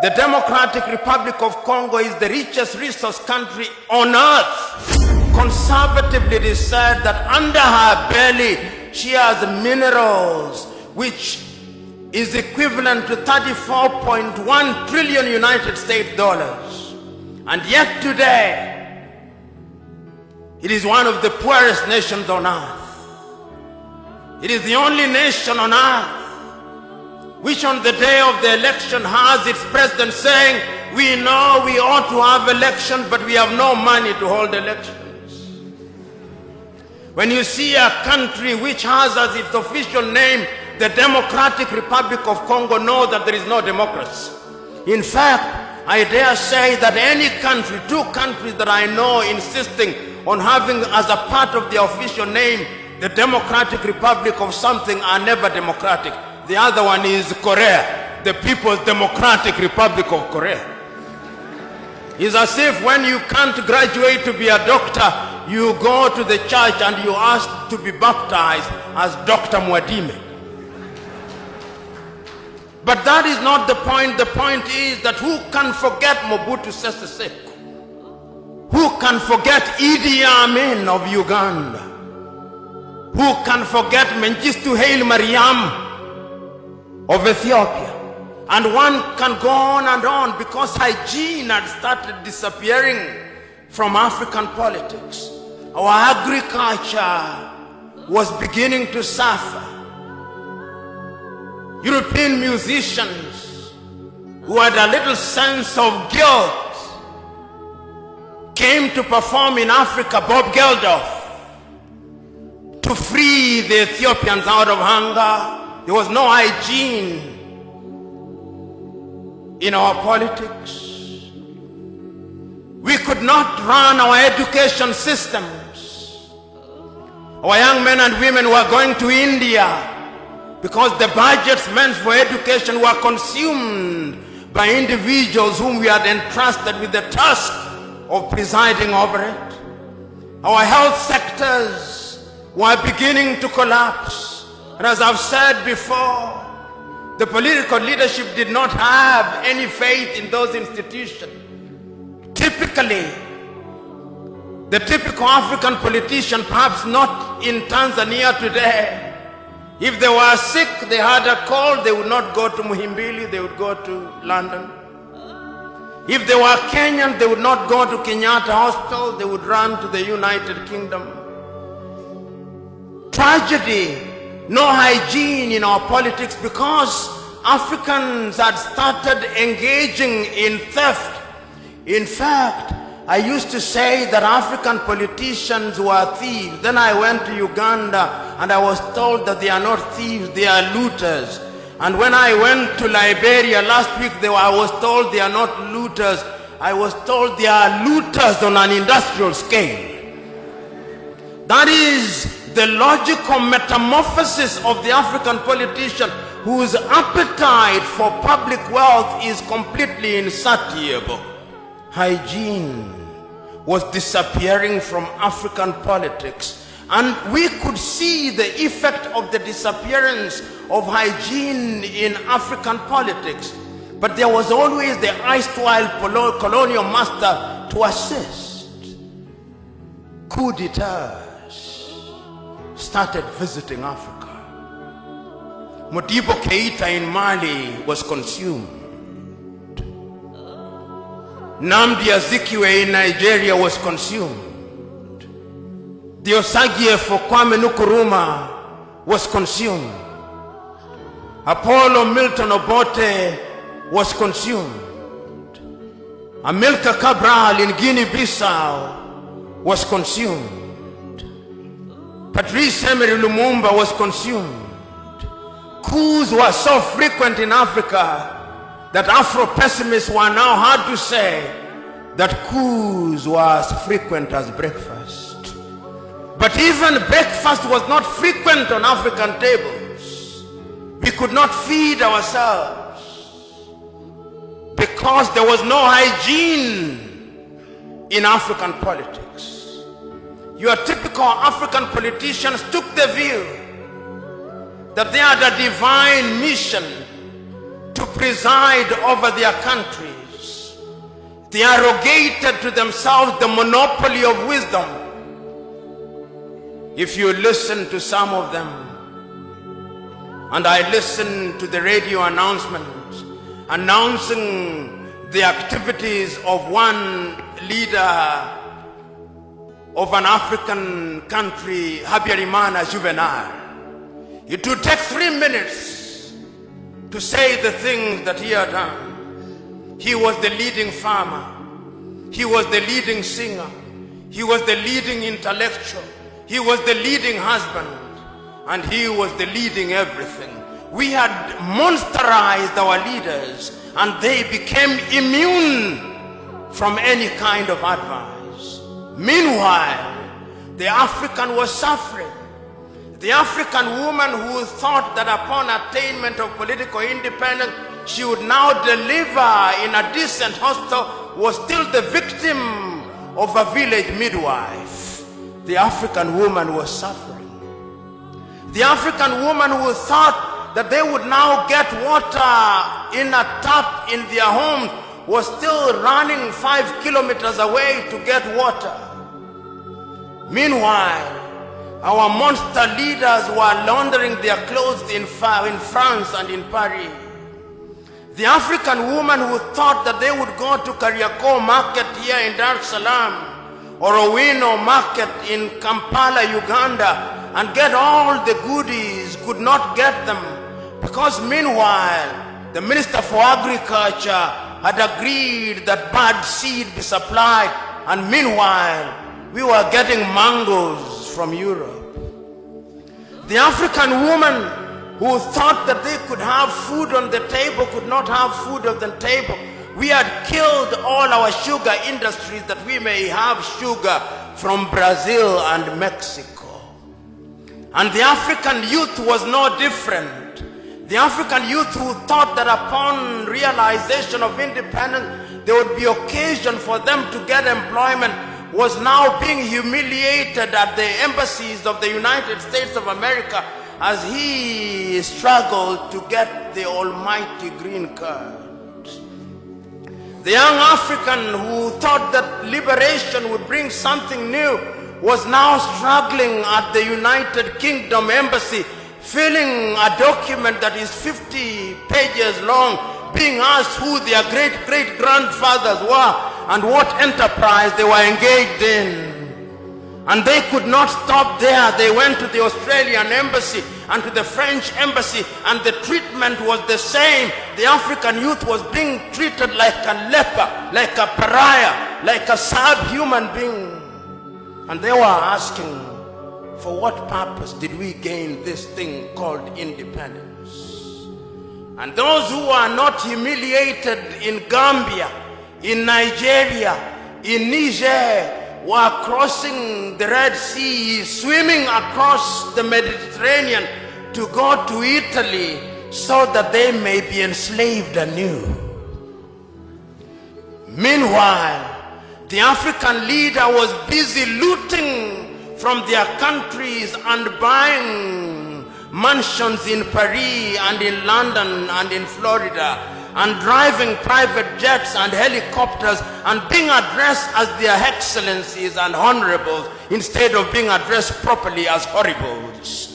The Democratic Republic of Congo is the richest resource country on earth. Conservatively, it is said that under her belly she has minerals which is equivalent to 34.1 trillion United States dollars. And yet today, it is one of the poorest nations on earth. It is the only nation on earth which on the day of the election has its president saying, we know we ought to have elections, but we have no money to hold elections. When you see a country which has as its official name the Democratic Republic of Congo, know that there is no democracy. In fact, I dare say that any country, two countries that I know insisting on having as a part of their official name the Democratic Republic of something are never democratic. The other one is Korea, the People's Democratic Republic of Korea. It's as if when you can't graduate to be a doctor, you go to the church and you ask to be baptized as Dr. Mwadime. But that is not the point. The point is that who can forget Mobutu Sese Seko? Who can forget Idi Amin of Uganda? Who can forget Mengistu Haile Mariam of Ethiopia? And one can go on and on, because hygiene had started disappearing from African politics. Our agriculture was beginning to suffer. European musicians who had a little sense of guilt came to perform in Africa, Bob Geldof, to free the Ethiopians out of hunger. There was no hygiene in our politics. We could not run our education systems. Our young men and women were going to India because the budgets meant for education were consumed by individuals whom we had entrusted with the task of presiding over it. Our health sectors were beginning to collapse. And as I've said before, the political leadership did not have any faith in those institutions. Typically, the typical African politician, perhaps not in Tanzania today, if they were sick, they had a cold, they would not go to Muhimbili, they would go to London. If they were Kenyan, they would not go to Kenyatta Hospital, they would run to the United Kingdom. Tragedy. No hygiene in our politics, because Africans had started engaging in theft. In fact, I used to say that African politicians were thieves. Then I went to Uganda and I was told that they are not thieves, they are looters. And when I went to Liberia last week, I was told they are not looters. I was told they are looters on an industrial scale. That is the logical metamorphosis of the African politician, whose appetite for public wealth is completely insatiable. Hygiene was disappearing from African politics, and we could see the effect of the disappearance of hygiene in African politics. But there was always the erstwhile colonial master to assist. Coup d'etats started visiting Africa. Modibo Keita in Mali was consumed. Nnamdi Azikiwe in Nigeria was consumed. Diosagie for Kwame Nkrumah was consumed. Apollo Milton Obote was consumed. Amilcar Cabral in Guinea-Bissau was consumed. Patrice Emery Lumumba was consumed. Coups were so frequent in Africa that Afro-pessimists were now hard to say that coups were as frequent as breakfast. But even breakfast was not frequent on African tables. We could not feed ourselves because there was no hygiene in African politics. Your typical African politicians took the view that they had a divine mission to preside over their countries. They arrogated to themselves the monopoly of wisdom. If you listen to some of them, and I listen to the radio announcements announcing the activities of one leader of an African country, Habyarimana Juvenal, it would take 3 minutes to say the things that he had done. He was the leading farmer. He was the leading singer. He was the leading intellectual. He was the leading husband. And he was the leading everything. We had monsterized our leaders, and they became immune from any kind of advice. Meanwhile, the African was suffering. The African woman who thought that upon attainment of political independence, she would now deliver in a decent hospital, was still the victim of a village midwife. The African woman was suffering. The African woman who thought that they would now get water in a tap in their home was still running 5 kilometers away to get water. Meanwhile, our monster leaders were laundering their clothes in France and in Paris. The African woman who thought that they would go to Kariakoo market here in Dar es Salaam or Owino market in Kampala, Uganda, and get all the goodies could not get them, because meanwhile the Minister for Agriculture had agreed that bad seed be supplied, and meanwhile we were getting mangoes from Europe. The African woman who thought that they could have food on the table could not have food on the table. We had killed all our sugar industries that we may have sugar from Brazil and Mexico. And the African youth was no different. The African youth who thought that upon realization of independence, there would be occasion for them to get employment, was now being humiliated at the embassies of the United States of America as he struggled to get the almighty green card. The young African who thought that liberation would bring something new was now struggling at the United Kingdom embassy, filling a document that is 50 pages long, being asked who their great-great-grandfathers were and what enterprise they were engaged in. And they could not stop there. They went to the Australian embassy and to the French embassy, and the treatment was the same. The African youth was being treated like a leper, like a pariah, like a subhuman being. And they were asking, for what purpose did we gain this thing called independence? And those who are not humiliated in Gambia, in Nigeria, in Niger, were crossing the Red Sea, swimming across the Mediterranean to go to Italy so that they may be enslaved anew. Meanwhile, the African leader was busy looting from their countries and buying mansions in Paris and in London and in Florida, and driving private jets and helicopters and being addressed as their excellencies and honorables instead of being addressed properly as horribles.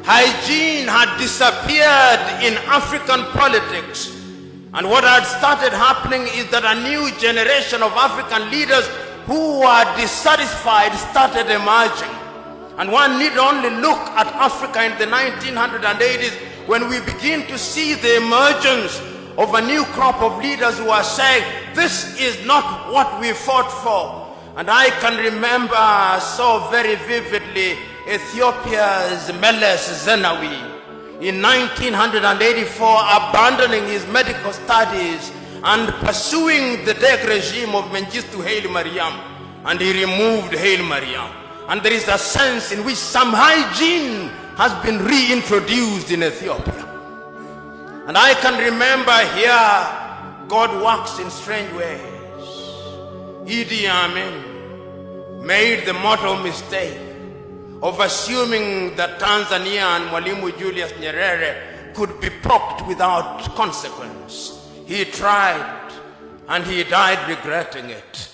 Hygiene had disappeared in African politics, and what had started happening is that a new generation of African leaders who were dissatisfied started emerging. And one need only look at Africa in the 1980s when we begin to see the emergence of a new crop of leaders who are saying, this is not what we fought for. And I can remember so very vividly Ethiopia's Meles Zenawi in 1984 abandoning his medical studies and pursuing the Deg regime of Mengistu Haile Mariam, and he removed Haile Mariam. And there is a sense in which some hygiene has been reintroduced in Ethiopia. And I can remember here, God works in strange ways. Idi Amin made the mortal mistake of assuming that Tanzania and Mwalimu Julius Nyerere could be poked without consequence. He tried, and he died regretting it.